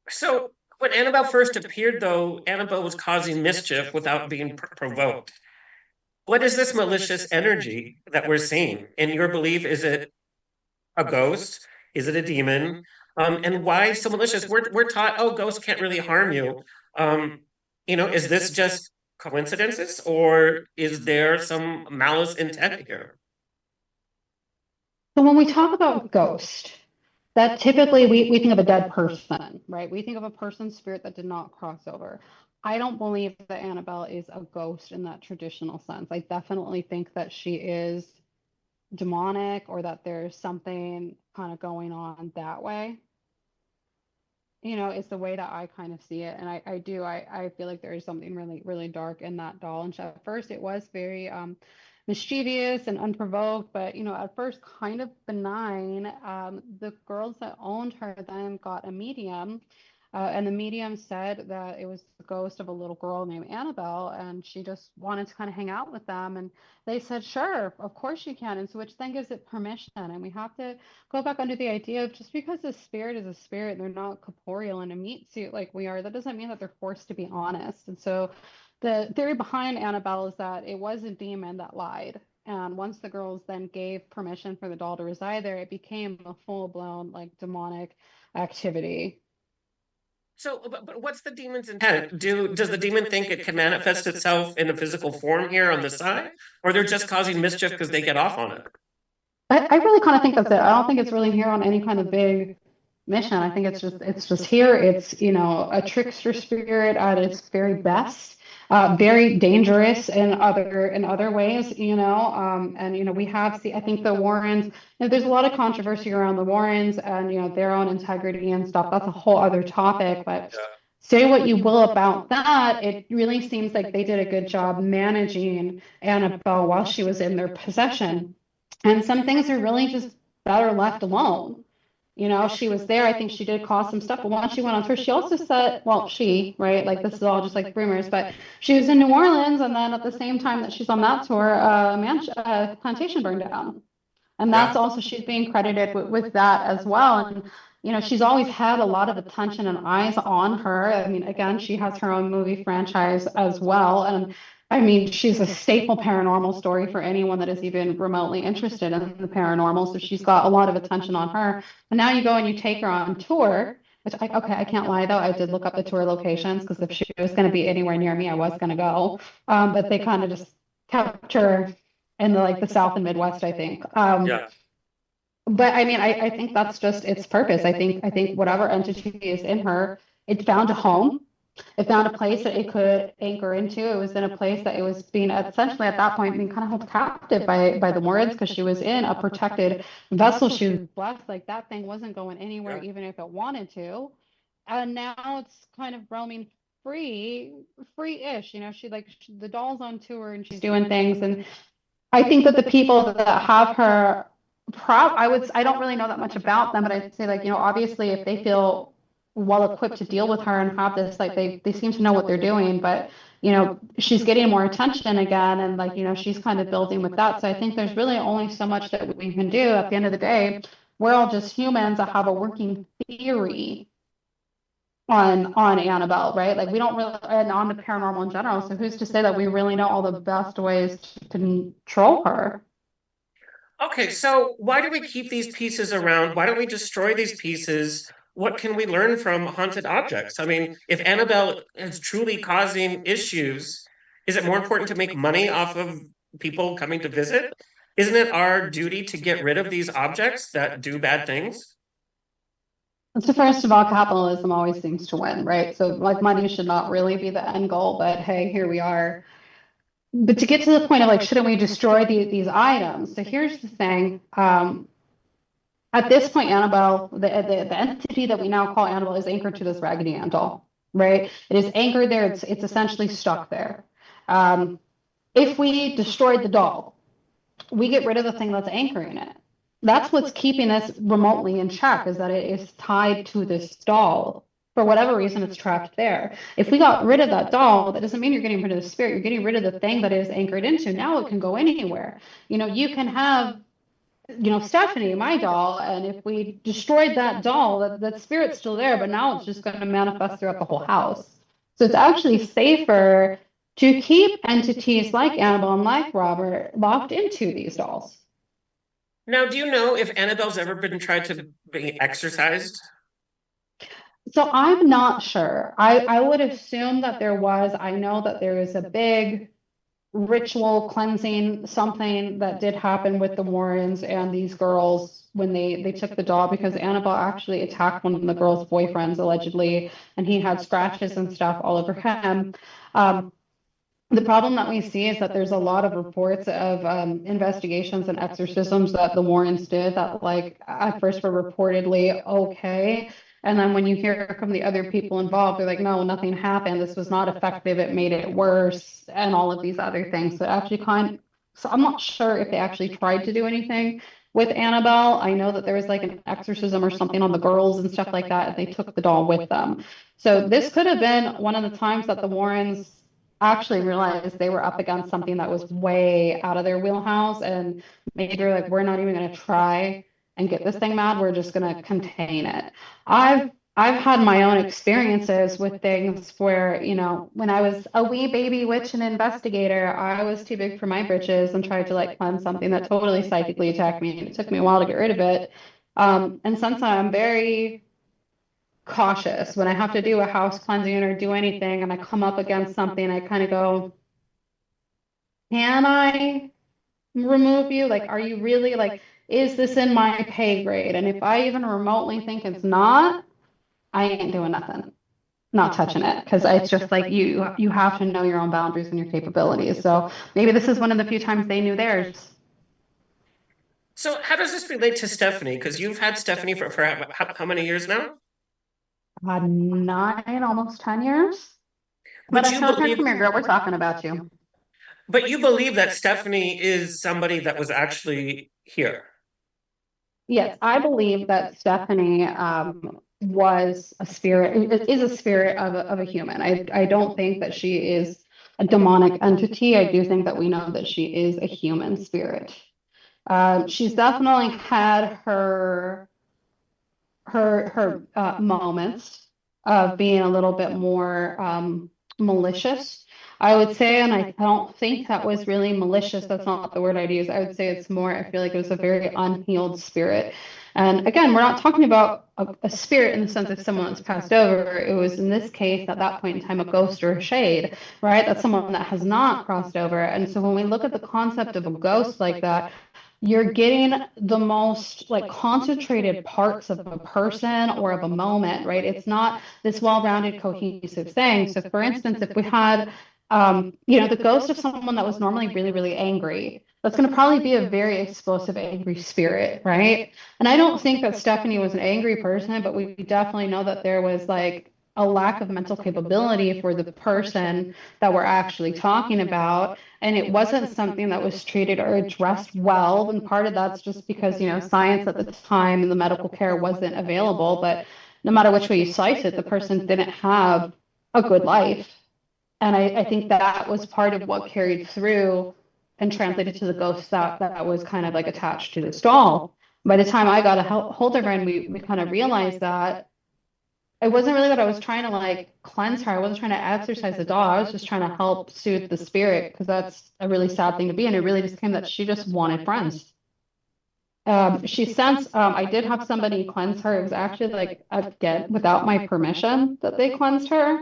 So when Annabelle first appeared, though, Annabelle was causing mischief without being provoked. What is this malicious energy that we're seeing? In your belief, is it a ghost? Is it a demon? And why so malicious? We're taught, oh, ghosts can't really harm you. Is this just coincidences or is there some malice intent here? So when we talk about ghost, that typically we think of a dead person, right? We think of a person's spirit that did not cross over. I don't believe that Annabelle is a ghost in that traditional sense. I definitely think that she is demonic or that there's something kind of going on that way. It's the way that I kind of see it. And I feel like there is something really, really dark in that doll. And at first it was very mischievous and unprovoked, but at first kind of benign. The girls that owned her then got a medium. And the medium said that it was the ghost of a little girl named Annabelle, and she just wanted to kind of hang out with them. And they said, sure, of course you can. And so which then gives it permission. And we have to go back under the idea of just because a spirit is a spirit, they're not corporeal in a meat suit like we are, that doesn't mean that they're forced to be honest. And so the theory behind Annabelle is that it was a demon that lied. And once the girls then gave permission for the doll to reside there, it became a full-blown like demonic activity. So, but what's the demon's intent? Does the demon think it can manifest itself in a physical form here on the side, or they're just causing mischief because they get off on it? I really kind of think that's it. I don't think it's really here on any kind of big mission. I think it's just here. It's a trickster spirit at its very best. Very dangerous in other ways, and we have I think the Warrens, there's a lot of controversy around the Warrens and their own integrity and stuff. That's a whole other topic, but say what you will about that, it really seems like they did a good job managing Annabelle while she was in their possession. And some things are really just better left alone. She was there. I think she did cause some stuff, but once she went on tour, she also said, well, right? Like this is all just like rumors, but she was in New Orleans, and then at the same time that she's on that tour, plantation burned down, and that's also she's being credited with that as well. And she's always had a lot of attention and eyes on her. I mean, again, she has her own movie franchise as well. And I mean, she's a staple paranormal story for anyone that is even remotely interested in the paranormal. So she's got a lot of attention on her. And now you go and you take her on tour, which I can't lie though, I did look up the tour locations because if she was going to be anywhere near me, I was going to go. But they kind of just kept her in the South and Midwest, I think. Yeah. But I mean, I think that's just its purpose. I think whatever entity is in her, it found a home. It found a place that it could anchor into. It was in a place that it was being essentially at that point being kind of held captive by the Warrens because she was in a protected vessel. She was blessed, like that thing wasn't going anywhere, Yeah. even if it wanted to. And now it's kind of roaming free-ish. The doll's on tour and she's doing things. And I think that the people that have her I don't really know that much about them, but I'd say obviously if they feel well equipped to deal with her and have this, they seem to know what they're doing, but she's getting more attention again and she's kind of building with that. So I think there's really only so much that we can do. At the end of the day, we're all just humans that have a working theory on Annabelle, right? Like we don't really, and on the paranormal in general. So who's to say that we really know all the best ways to control her? Okay, so why do we keep these pieces around? Why don't we destroy these pieces? What can we learn from haunted objects? I mean, if Annabelle is truly causing issues, is it more important to make money off of people coming to visit? Isn't it our duty to get rid of these objects that do bad things? So first of all, capitalism always seems to win, right? So money should not really be the end goal, but hey, here we are. But to get to the point of shouldn't we destroy these items? So here's the thing. At this point, Annabelle, the entity that we now call Annabelle is anchored to this Raggedy Ann doll, right? It is anchored there. It's essentially stuck there. If we destroyed the doll, we get rid of the thing that's anchoring it. That's what's keeping this remotely in check, is that it is tied to this doll. For whatever reason, it's trapped there. If we got rid of that doll, that doesn't mean you're getting rid of the spirit. You're getting rid of the thing that it is anchored into. Now it can go anywhere. You can have, Stephanie, my doll, and if we destroyed that doll, that spirit's still there, but now it's just going to manifest throughout the whole house. So it's actually safer to keep entities like Annabelle and like Robert locked into these dolls. Now, do you know if Annabelle's ever been tried to be exorcised? So I'm not sure. I would assume that there was. I know that there is a big ritual cleansing, something that did happen with the Warrens and these girls when they took the doll, because Annabelle actually attacked one of the girls' boyfriends allegedly, and he had scratches and stuff all over him. The problem that we see is that there's a lot of reports of investigations and exorcisms that the Warrens did that, at first were reportedly okay. And then when you hear from the other people involved, they're like, no, nothing happened. This was not effective. It made it worse, and all of these other things. So I'm not sure if they actually tried to do anything with Annabelle. I know that there was an exorcism or something on the girls and stuff like that, and they took the doll with them. So this could have been one of the times that the Warrens actually realized they were up against something that was way out of their wheelhouse, and maybe they're like, we're not even going to try and get this thing mad. We're just going to contain it. I've had my own experiences with things where, when I was a wee baby witch and investigator, I was too big for my britches and tried to cleanse something that totally psychically attacked me. And it took me a while to get rid of it. And since I'm very cautious when I have to do a house cleansing or do anything and I come up against something, I kind of go, can I remove you? Are you really is this in my pay grade? And if I even remotely think it's not, I ain't doing nothing, not touching it, because it's just you have to know your own boundaries and your capabilities. So maybe this is one of the few times they knew theirs. So how does this relate to Stephanie? Because you've had Stephanie for how many years now? 9, almost 10 years. But But I you told her, believe, come here, girl, we're talking about you. but you believe that Stephanie is somebody that was actually here. Yes, I believe that Stephanie was a spirit, is a spirit of a human. I don't think that she is a demonic entity. I do think that we know that she is a human spirit. She's definitely had her moments of being a little bit more malicious, I would say, and I don't think that was really malicious. That's not the word I'd use. I would say it's more, I feel like it was a very unhealed spirit. And again, we're not talking about a spirit in the sense of someone that's passed over. It was in this case, at that point in time, a ghost or a shade, right? That's someone that has not crossed over. And so when we look at the concept of a ghost like that, you're getting the most like concentrated parts of a person or of a moment, right? It's not this well-rounded, cohesive thing. So for instance, if we had the ghost of someone that was normally really, really angry, that's going to probably be a very explosive, angry spirit, right? And I don't think that Stephanie was an angry person, but we definitely know that there was like a lack of mental capability for the person that we're actually talking about. And it wasn't something that was treated or addressed well. And part of that's just because, science at the time and the medical care wasn't available. But no matter which way you slice it, the person didn't have a good life. And I think that was part of what carried through and translated to the ghost that was kind of like attached to this doll. By the time I got a hold of her and we kind of realized that it wasn't really that I was trying to like cleanse her. I wasn't trying to exorcise the doll. I was just trying to help soothe the spirit because that's a really sad thing to be. And it really just came that she just wanted friends. She since I did have somebody cleanse her. It was actually like again without my permission that they cleansed her.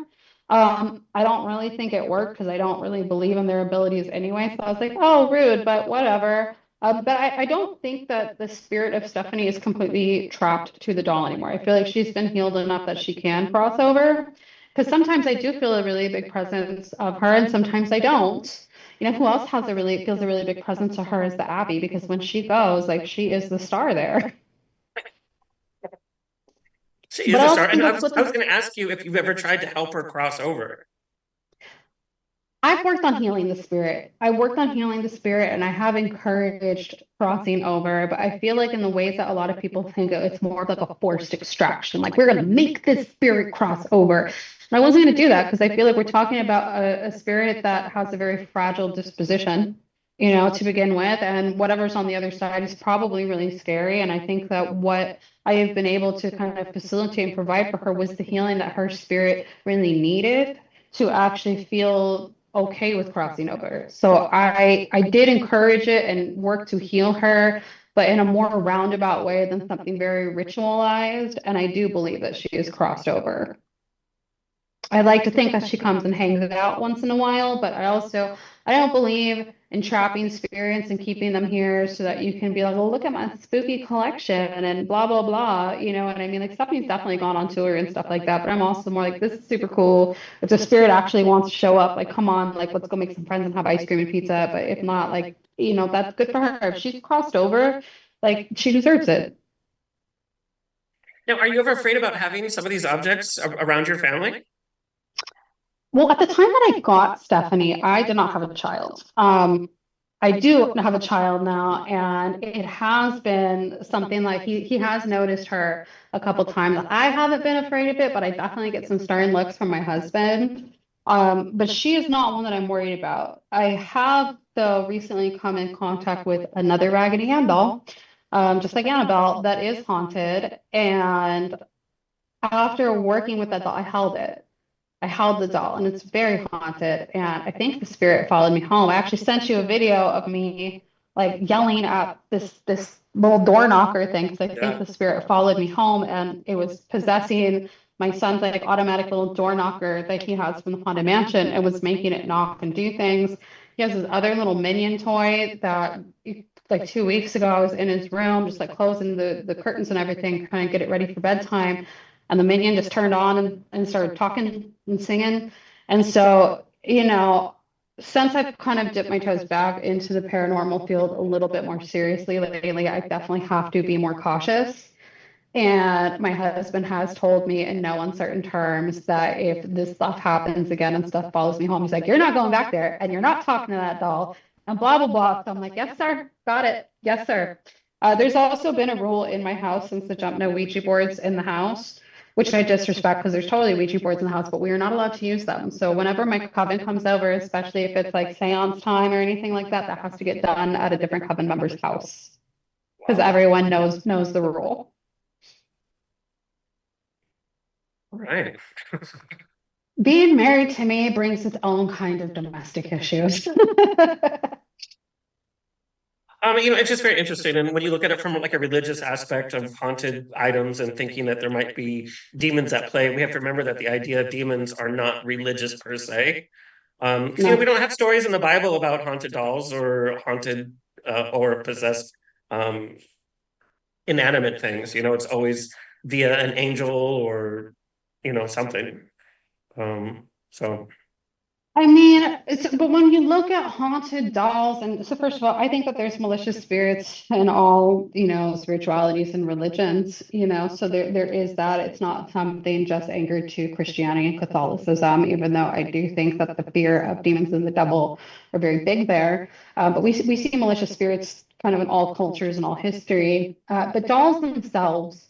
I don't really think it worked because I don't really believe in their abilities anyway. So I was like, oh, rude, but whatever. But I don't think that the spirit of Stephanie is completely trapped to the doll anymore. I feel like she's been healed enough that she can cross over. Because sometimes I do feel a really big presence of her, and sometimes I don't. Who else feels a really big presence to her is the Abby, because when she goes, like she is the star there. She is But a I'll star. And also I was going to ask you if you've ever tried to help her cross over. I've worked on healing the spirit. I worked on healing the spirit and I have encouraged crossing over, but I feel like in the ways that a lot of people think it's more of like a forced extraction. Like we're going to make this spirit cross over. And I wasn't going to do that because I feel like we're talking about a spirit that has a very fragile disposition, to begin with. And whatever's on the other side is probably really scary. And I think that what I have been able to kind of facilitate and provide for her was the healing that her spirit really needed to actually feel okay with crossing over. So I did encourage it and work to heal her, but in a more roundabout way than something very ritualized. And I do believe that she is crossed over. I like to think that she comes and hangs out once in a while, but I don't believe in trapping spirits and keeping them here so that you can be like, well, look at my spooky collection and blah, blah, blah. You know what I mean? Like Stephanie's definitely gone on tour and stuff like that, but I'm also more like, this is super cool. If the spirit actually wants to show up, like, come on, like, let's go make some friends and have ice cream and pizza. But if not, like, that's good for her. If she's crossed over, like, she deserves it. Now, are you ever afraid about having some of these objects around your family? Well, at the time that I got Stephanie, I did not have a child. I do have a child now, and it has been something like he has noticed her a couple times. I haven't been afraid of it, but I definitely get some stern looks from my husband. But she is not one that I'm worried about. I have, though, recently come in contact with another Raggedy Ann doll, just like Annabelle, that is haunted. And after working with that doll, I held it. I held the doll and it's very haunted. And I think the spirit followed me home. I actually sent you a video of me like yelling at this little door knocker thing because I think the spirit followed me home and it was possessing my son's like automatic little door knocker that he has from the Haunted Mansion and was making it knock and do things. He has this other little minion toy that like 2 weeks ago I was in his room just like closing the curtains and everything, trying to get it ready for bedtime. And the minion just turned on and started talking and singing. And so, since I've kind of dipped my toes back into the paranormal field a little bit more seriously lately, I definitely have to be more cautious. And my husband has told me in no uncertain terms that if this stuff happens again and stuff follows me home, he's like, you're not going back there and you're not talking to that doll and blah, blah, blah. So I'm like, yes, sir. Got it. Yes, sir. There's also been a rule in my house since the jump no Ouija boards in the house, which I disrespect because there's totally Ouija boards in the house, but we are not allowed to use them. So whenever my coven comes over, especially if it's like seance time or anything like that, that has to get done at a different coven member's house because everyone knows the rule. Right. Being married to me brings its own kind of domestic issues. It's just very interesting. And when you look at it from like a religious aspect of haunted items and thinking that there might be demons at play, we have to remember that the idea of demons are not religious per se. No. We don't have stories in the Bible about haunted dolls or haunted or possessed um, inanimate things. It's always via an angel or something. So I mean, but when you look at haunted dolls, and so first of all, I think that there's malicious spirits in all, spiritualities and religions, so there is that. It's not something just anchored to Christianity and Catholicism, even though I do think that the fear of demons and the devil are very big there. But we see malicious spirits kind of in all cultures and all history. But dolls themselves,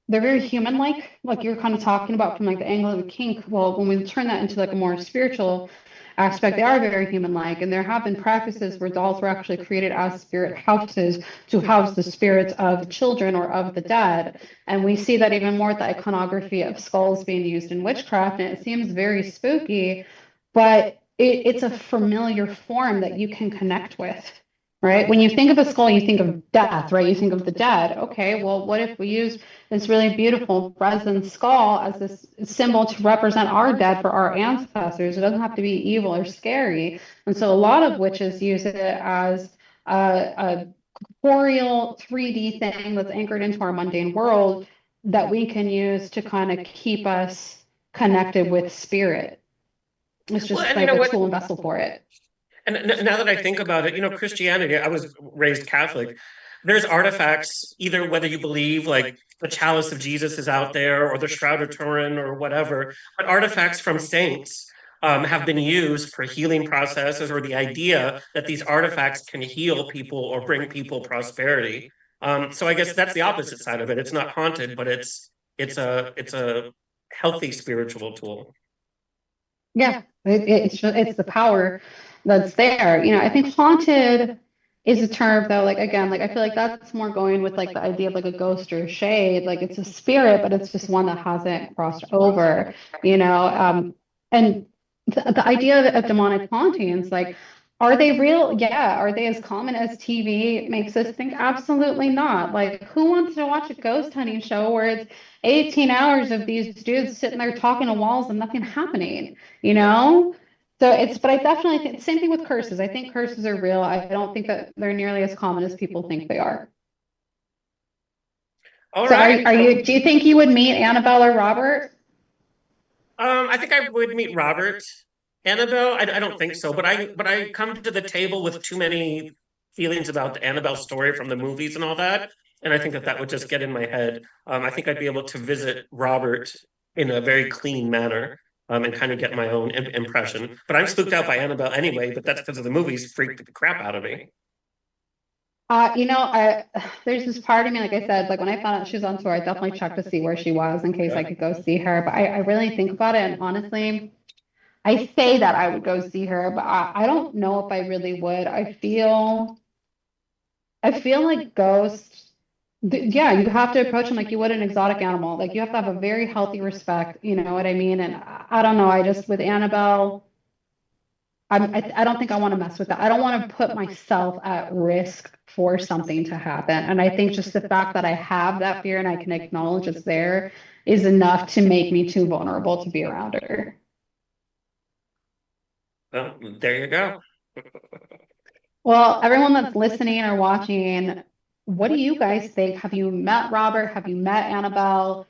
they're very human-like, like you're kind of talking about from like the angle of the kink. Well, when we turn that into like a more spiritual aspect, they are very human-like, and there have been practices where dolls were actually created as spirit houses to house the spirits of children or of the dead. And we see that even more with the iconography of skulls being used in witchcraft, and it seems very spooky, but it's a familiar form that you can connect with. Right? When you think of a skull, you think of death, right? You think of the dead. Okay, well, what if we use this really beautiful resin skull as this symbol to represent our dead for our ancestors? It doesn't have to be evil or scary. And so a lot of witches use it as a corporeal 3D thing that's anchored into our mundane world that we can use to kind of keep us connected with spirit. It's well, just and like a tool and vessel for it. And now that I think about it, Christianity, I was raised Catholic. There's artifacts, either whether you believe like the chalice of Jesus is out there or the Shroud of Turin or whatever, but artifacts from saints have been used for healing processes, or the idea that these artifacts can heal people or bring people prosperity. So I guess that's the opposite side of it. It's not haunted, but it's a healthy spiritual tool. Yeah, it's the power that's there. I think haunted is a term though, like again, like I feel like that's more going with like the idea of like a ghost or a shade. Like it's a spirit, but it's just one that hasn't crossed over, and the idea of demonic hauntings, like are they real? Yeah. Are they as common as TV makes us think? Absolutely not. Like, who wants to watch a ghost hunting show where it's 18 hours of these dudes sitting there talking to walls and nothing happening, you know? So but I definitely think same thing with curses. I think curses are real. I don't think that they're nearly as common as people think they are. All So right. do you think you would meet Annabelle or Robert? I think I would meet Robert. Annabelle, I don't think so, but I come to the table with too many feelings about the Annabelle story from the movies and all that, and I think that would just get in my head. I think I'd be able to visit Robert in a very clean manner, and kind of get my own impression. But I'm spooked out by Annabelle anyway, but that's because of the movies freaked the crap out of me. There's this part of me, like I said, like when I found out she was on tour, I definitely checked to see where she was in case I could go see her. But I really think about it, and honestly, I say that I would go see her, but I don't know if I really would. I feel like ghosts, yeah, you have to approach them like you would an exotic animal. Like you have to have a very healthy respect, you know what I mean? And I don't know, I just with Annabelle, I don't think I want to mess with that. I don't want to put myself at risk for something to happen. And I think just the fact that I have that fear and I can acknowledge it's there is enough to make me too vulnerable to be around her. Well, there you go. Well, everyone that's listening or watching, what do you guys think? Have you met Robert? Have you met Annabelle?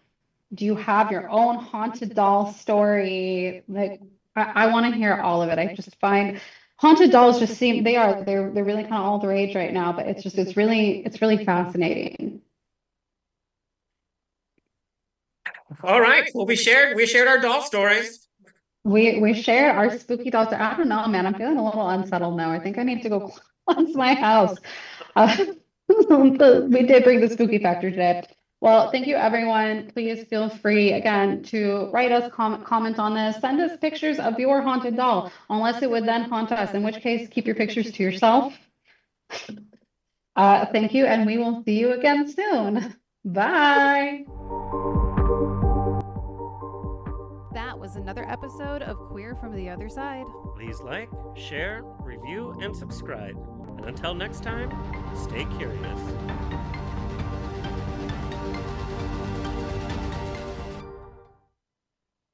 Do you have your own haunted doll story? Like, I want to hear all of it. I just find haunted dolls just seem they're really kind of all the rage right now, but it's really fascinating. All right. Well, we shared our doll stories. We shared our spooky dolls. I don't know, man. I'm feeling a little unsettled now. I think I need to go cleanse my house. Uh, we did bring the spooky factor today. Well, thank you, everyone. Please feel free again to write us, comment on this, send us pictures of your haunted doll, unless it would then haunt us, in which case, keep your pictures to yourself. Thank you, and we will see you again soon. Bye. was another episode of Queer from the Other Side. Please like, share, review, and subscribe. And until next time, stay curious.